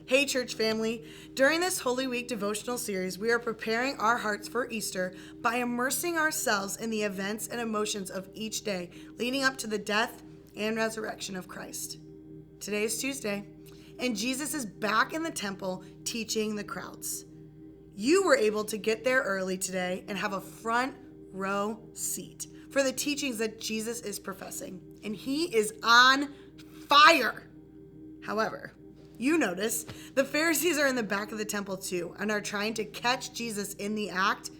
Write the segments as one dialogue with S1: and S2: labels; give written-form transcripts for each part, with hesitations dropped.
S1: Hey, church family. During this Holy Week devotional series, we are preparing our hearts for Easter by immersing ourselves in the events and emotions of each day leading up to the death and resurrection of Christ. Today is Tuesday, and Jesus is back in the temple teaching the crowds. You were able to get there early today and have a front row seat for the teachings that Jesus is professing, and he is on fire. However, you notice the Pharisees are in the back of the temple too and are trying to catch Jesus in the act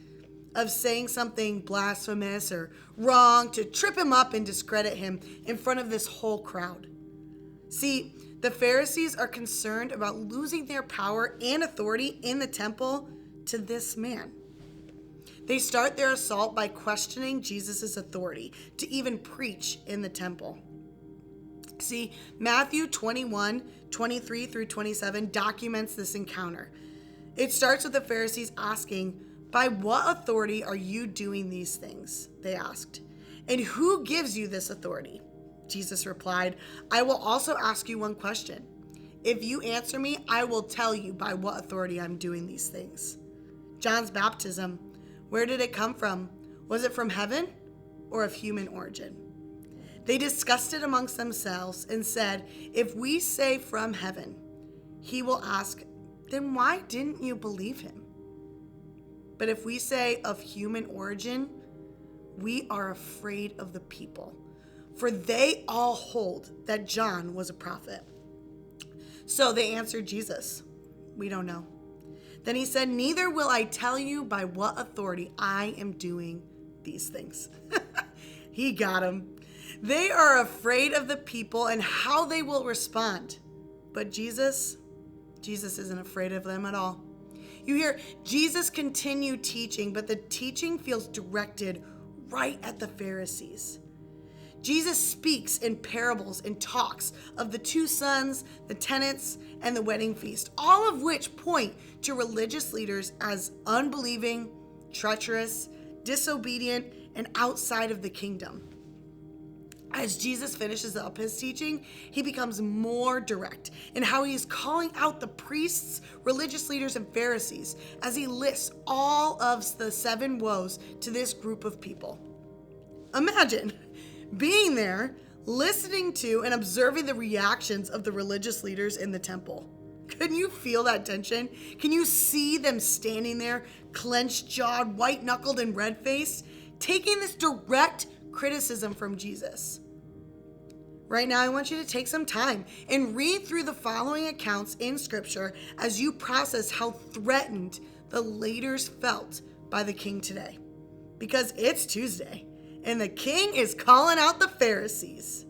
S1: of saying something blasphemous or wrong to trip him up and discredit him in front of this whole crowd. See, the Pharisees are concerned about losing their power and authority in the temple to this man. They start their assault by questioning Jesus' authority to even preach in the temple. See, Matthew 21:23 through 27 documents this encounter. It starts with the Pharisees asking, "By what authority are you doing these things?" they asked. "And who gives you this authority?" Jesus replied, "I will also ask you one question. If you answer me, I will tell you by what authority I'm doing these things." John's baptism, where did it come from? Was it from heaven or of human origin? They discussed it amongst themselves and said, "If we say from heaven," he will ask, "Then why didn't you believe him? But if we say of human origin, we are afraid of the people, for they all hold that John was a prophet." So they answered Jesus, "We don't know." Then he said, "Neither will I tell you by what authority I am doing these things." He got him. They are afraid of the people and how they will respond. But Jesus isn't afraid of them at all. You hear Jesus continue teaching, but the teaching feels directed right at the Pharisees. Jesus speaks in parables and talks of the two sons, the tenants, and the wedding feast, all of which point to religious leaders as unbelieving, treacherous, disobedient, and outside of the kingdom. As Jesus finishes up his teaching, he becomes more direct in how he is calling out the priests, religious leaders, and Pharisees as he lists all of the 7 woes to this group of people. Imagine being there, listening to and observing the reactions of the religious leaders in the temple. Can you feel that tension? Can you see them standing there, clenched jawed, white-knuckled, and red-faced, taking this direct criticism from Jesus? Right now, I want you to take some time and read through the following accounts in Scripture as you process how threatened the leaders felt by the king today. Because it's Tuesday, and the king is calling out the Pharisees.